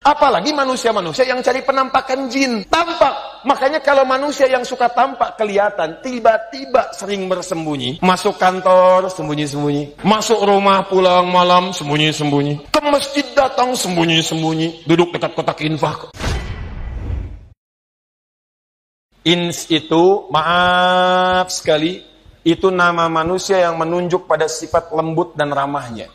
Apalagi manusia-manusia yang cari penampakan jin. Tampak. Makanya kalau manusia yang suka tampak kelihatan, tiba-tiba sering bersembunyi. Masuk kantor, sembunyi-sembunyi. Masuk rumah, pulang malam, sembunyi-sembunyi. Ke masjid datang, sembunyi-sembunyi. Duduk dekat kotak infak. Ins itu, maaf sekali, itu nama manusia yang menunjuk pada sifat lembut dan ramahnya.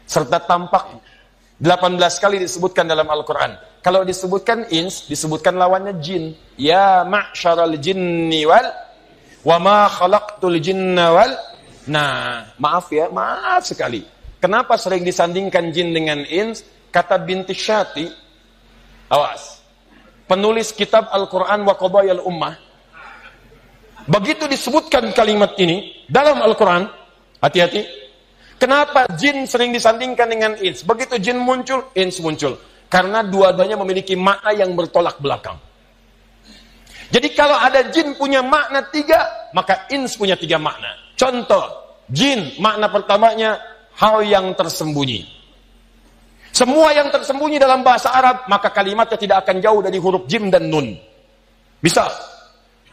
Serta tampaknya. 18 kali disebutkan dalam Al-Quran. Kalau disebutkan ins, disebutkan lawannya jin. Ya ma'syaral jinni wal wa ma khalaqtul jinna wal. Nah, maaf ya, maaf sekali. Kenapa sering disandingkan jin dengan ins? Kata Binti Syati, awas, penulis kitab Al-Quran wa Qadayal Ummah, begitu disebutkan kalimat ini dalam Al-Quran, hati-hati. Kenapa jin sering disandingkan dengan ins? Begitu jin muncul, ins muncul. Karena dua-duanya memiliki makna yang bertolak belakang. Jadi kalau ada jin punya makna 3, maka ins punya 3 makna. Contoh, jin makna pertamanya hal yang tersembunyi. Semua yang tersembunyi dalam bahasa Arab, maka kalimatnya tidak akan jauh dari huruf jim dan nun. Misal,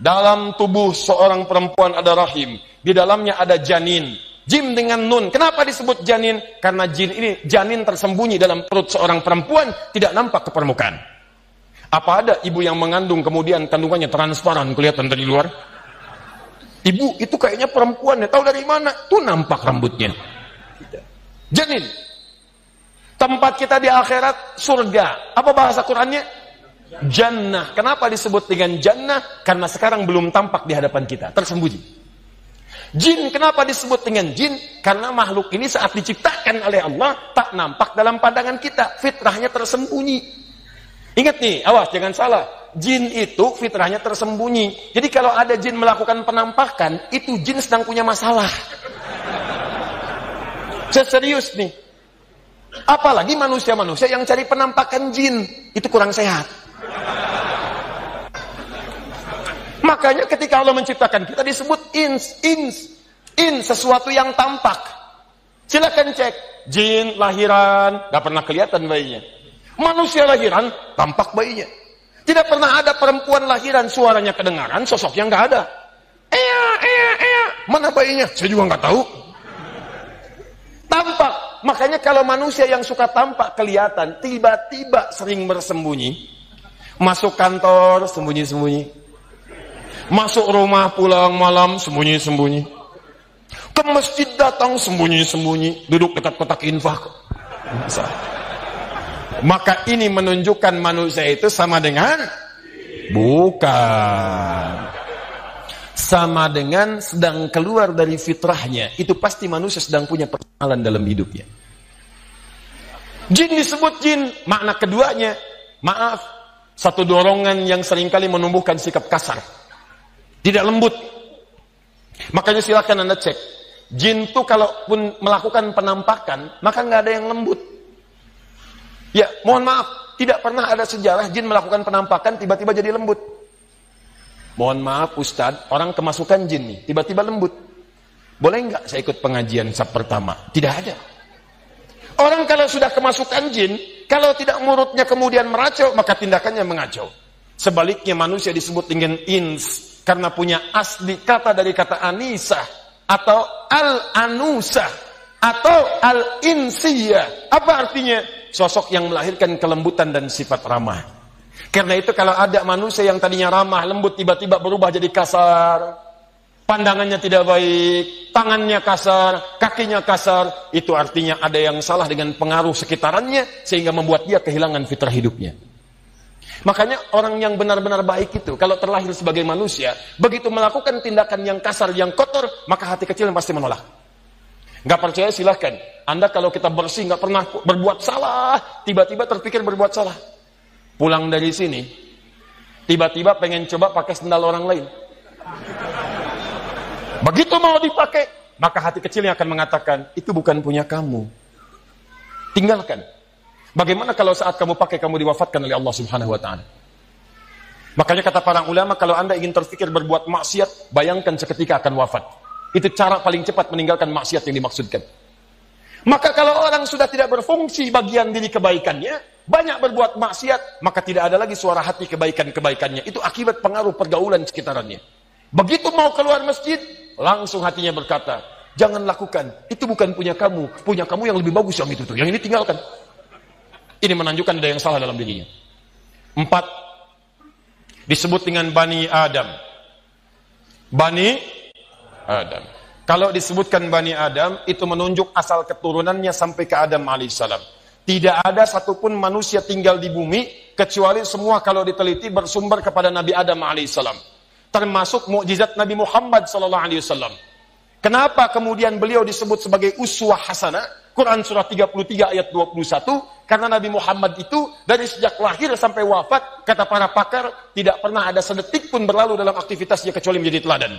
dalam tubuh seorang perempuan ada rahim, di dalamnya ada janin. Jim dengan nun. Kenapa disebut janin? Karena jin ini, janin tersembunyi dalam perut seorang perempuan, tidak nampak ke permukaan. Apa ada ibu yang mengandung kemudian kandungannya transparan kelihatan dari luar? Ibu itu kayaknya perempuan, tahu dari mana? Tuh nampak rambutnya. Janin. Tempat kita di akhirat surga. Apa bahasa Qur'annya? Jannah. Kenapa disebut dengan jannah? Karena sekarang belum tampak di hadapan kita, tersembunyi. Jin, kenapa disebut dengan jin? Karena makhluk ini saat diciptakan oleh Allah tak nampak dalam pandangan kita, fitrahnya tersembunyi. Ingat nih, awas jangan salah. Jin itu fitrahnya tersembunyi. Jadi kalau ada jin melakukan penampakan, itu jin sedang punya masalah. Serius nih. Apalagi manusia-manusia yang cari penampakan jin, itu kurang sehat. Makanya ketika Allah menciptakan kita disebut ins, sesuatu yang tampak. Silakan cek, jin lahiran, gak pernah kelihatan bayinya. Manusia lahiran, tampak bayinya. Tidak pernah ada perempuan lahiran, suaranya kedengaran, sosoknya gak ada. Mana bayinya? Saya juga gak tahu. Tampak. Makanya kalau manusia yang suka tampak kelihatan, tiba-tiba sering bersembunyi. Masuk kantor, sembunyi-sembunyi. Masuk rumah, pulang malam, sembunyi-sembunyi. Ke masjid datang, sembunyi-sembunyi. Duduk dekat kotak infak. Maka ini menunjukkan manusia itu sama dengan? Bukan. Sama dengan sedang keluar dari fitrahnya. Itu pasti manusia sedang punya persoalan dalam hidupnya. Jin disebut jin. Makna keduanya, maaf, satu dorongan yang seringkali menumbuhkan sikap kasar. Tidak lembut. Makanya silakan Anda cek. Jin itu kalaupun melakukan penampakan, maka nggak ada yang lembut. Ya, mohon maaf, tidak pernah ada sejarah jin melakukan penampakan tiba-tiba jadi lembut. Mohon maaf Ustadz, orang kemasukan jin nih, tiba-tiba lembut. Boleh nggak saya ikut pengajian sab pertama? Tidak ada. Orang kalau sudah kemasukan jin, kalau tidak mulutnya kemudian meracau, maka tindakannya mengacau. Sebaliknya manusia disebut dengan ins. Karena punya asli kata dari kata anisah atau al-anusah atau al-insiyah. Apa artinya? Sosok yang melahirkan kelembutan dan sifat ramah. Karena itu kalau ada manusia yang tadinya ramah, lembut, tiba-tiba berubah jadi kasar, pandangannya tidak baik, tangannya kasar, kakinya kasar, itu artinya ada yang salah dengan pengaruh sekitarannya sehingga membuat dia kehilangan fitrah hidupnya. Makanya orang yang benar-benar baik itu, kalau terlahir sebagai manusia, begitu melakukan tindakan yang kasar, yang kotor, maka hati kecil pasti menolak. Gak percaya silahkan. Anda kalau kita bersih, gak pernah berbuat salah, tiba-tiba terpikir berbuat salah. Pulang dari sini, tiba-tiba pengen coba pakai sendal orang lain. Begitu mau dipakai, maka hati kecilnya akan mengatakan, itu bukan punya kamu. Tinggalkan. Bagaimana kalau saat kamu pakai, kamu diwafatkan oleh Allah Subhanahu wa ta'ala? Makanya kata para ulama, kalau Anda ingin terfikir berbuat maksiat, bayangkan seketika akan wafat. Itu cara paling cepat meninggalkan maksiat yang dimaksudkan. Maka kalau orang sudah tidak berfungsi bagian diri kebaikannya, banyak berbuat maksiat, maka tidak ada lagi suara hati kebaikan-kebaikannya. Itu akibat pengaruh pergaulan sekitarannya. Begitu mau keluar masjid, langsung hatinya berkata, jangan lakukan, itu bukan punya kamu yang lebih bagus yang itu tuh, yang ini tinggalkan. Ini menunjukkan ada yang salah dalam dirinya. 4, disebut dengan Bani Adam. Bani Adam. Kalau disebutkan Bani Adam, itu menunjuk asal keturunannya sampai ke Adam alaihissalam. Tidak ada satupun manusia tinggal di bumi, kecuali semua kalau diteliti bersumber kepada Nabi Adam alaihissalam. Termasuk mukjizat Nabi Muhammad sallallahu alaihi wasallam. Kenapa kemudian beliau disebut sebagai uswah hasanah? Quran surah 33 ayat 21, karena Nabi Muhammad itu dari sejak lahir sampai wafat, kata para pakar, tidak pernah ada sedetik pun berlalu dalam aktivitasnya kecuali menjadi teladan.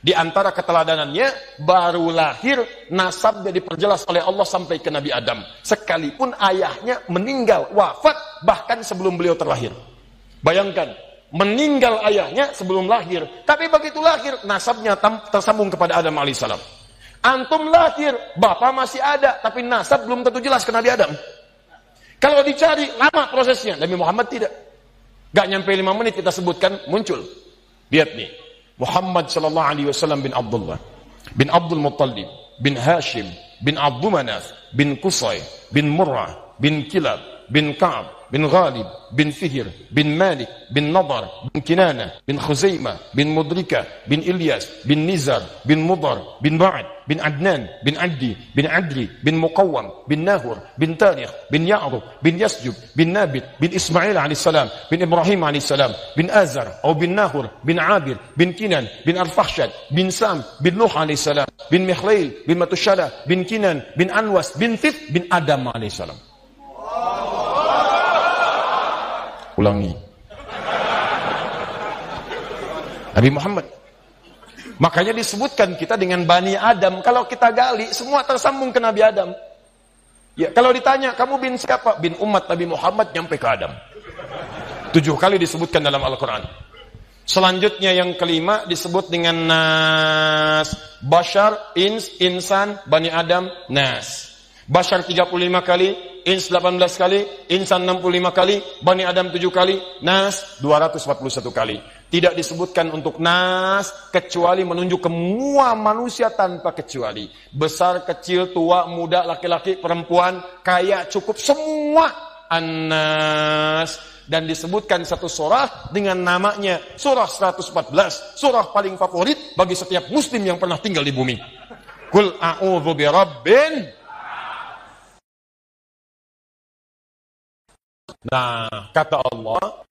Di antara keteladanannya, baru lahir, nasabnya diperjelas oleh Allah sampai ke Nabi Adam. Sekalipun ayahnya meninggal, wafat, bahkan sebelum beliau terlahir. Bayangkan, meninggal ayahnya sebelum lahir, tapi begitu lahir, nasabnya tersambung kepada Adam alaihissalam. Antum lahir, bapak masih ada, tapi nasab belum tentu jelas ke Nabi Adam. Kalau dicari, lama prosesnya. Nabi Muhammad tidak. Gak nyampe 5 menit kita sebutkan, muncul. Lihat nih. Muhammad sallallahu alaihi wasallam bin Abdullah, bin Abdul Muttalib, bin Hashim, bin Abdul Manaf, bin Qusay, bin Murrah, bin Kilab, bin Ka'ab, bin Ghalib, bin Fihr, bin Malik, bin Nadar, bin Kinana, bin Khuzaimah, bin Mudrika, bin Ilyas, bin Nizar, bin Mudar, bin Ba'ad, bin Adnan, bin Addi, bin Adri, bin Muqawwam, bin Nahur, bin Tarikh, bin Ya'rub, bin Yasjub, bin Nabit, bin Ismail alaihissalam, bin Ibrahim alaihissalam, bin Azar, atau bin Nahur, bin Abir, bin Kinan, bin Arfakhshad, bin Sam, bin Nuh alaihissalam, bin Mikhlail, bin Matushara, bin Kinan, bin Anwas, bin Thith, bin Adam alaihissalam. Ulangi. Nabi Muhammad. Makanya disebutkan kita dengan Bani Adam. Kalau kita gali, semua tersambung ke Nabi Adam. Ya, kalau ditanya, kamu bin siapa? Bin umat Nabi Muhammad, nyampe ke Adam. 7 kali disebutkan dalam Al-Quran. Selanjutnya yang kelima disebut dengan Nas. Bashar, Insan, Bani Adam, Nas. Bashar 35 kali, Ins 18 kali, Insan 65 kali, Bani Adam 7 kali, Nas 241 kali. Tidak disebutkan untuk Nas kecuali menunjuk semua manusia tanpa kecuali. Besar, kecil, tua, muda, laki-laki, perempuan, kaya, cukup, semua An-Nas. Dan disebutkan satu surah dengan namanya surah 114, surah paling favorit bagi setiap muslim yang pernah tinggal di bumi. Qul a'udzu birabbin. Nah, kata Allah,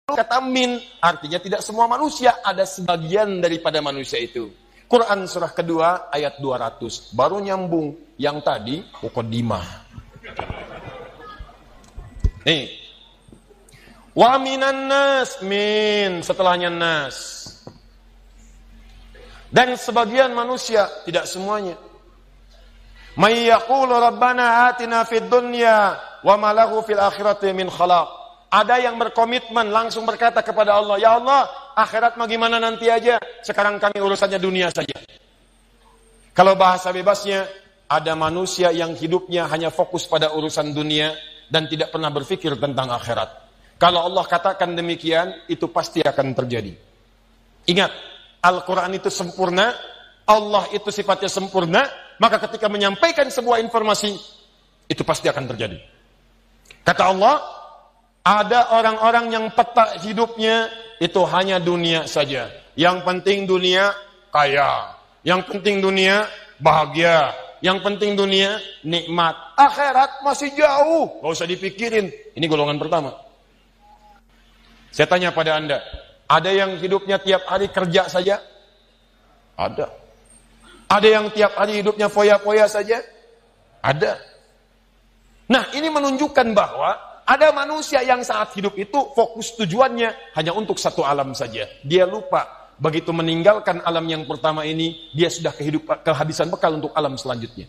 kata min, artinya tidak semua manusia, ada sebagian daripada manusia itu. Quran surah kedua ayat 200, baru nyambung yang tadi muqaddimah. Nih, wa minan nas, min, setelahnya nas. Dan sebagian manusia, tidak semuanya. May yaqulu rabbana atina fid dunya wa ma lahu fil akhirati min khalaq. Ada yang berkomitmen langsung berkata kepada Allah, ya Allah, akhirat mah gimana nanti aja, sekarang kami urusannya dunia saja. Kalau bahasa bebasnya, ada manusia yang hidupnya hanya fokus pada urusan dunia dan tidak pernah berpikir tentang akhirat. Kalau Allah katakan demikian, itu pasti akan terjadi. Ingat, Al-Quran itu sempurna, Allah itu sifatnya sempurna, maka ketika menyampaikan sebuah informasi, itu pasti akan terjadi. Kata Allah, ada orang-orang yang peta hidupnya itu hanya dunia saja. Yang penting dunia kaya, yang penting dunia bahagia, yang penting dunia nikmat. Akhirat masih jauh, gak usah dipikirin. Ini golongan pertama. Saya tanya pada Anda, ada yang hidupnya tiap hari kerja saja? Ada. Ada yang tiap hari hidupnya foya-foya saja? Ada. Nah, ini menunjukkan bahwa ada manusia yang saat hidup itu fokus tujuannya hanya untuk satu alam saja. Dia lupa, begitu meninggalkan alam yang pertama ini, dia sudah kehabisan bekal untuk alam selanjutnya.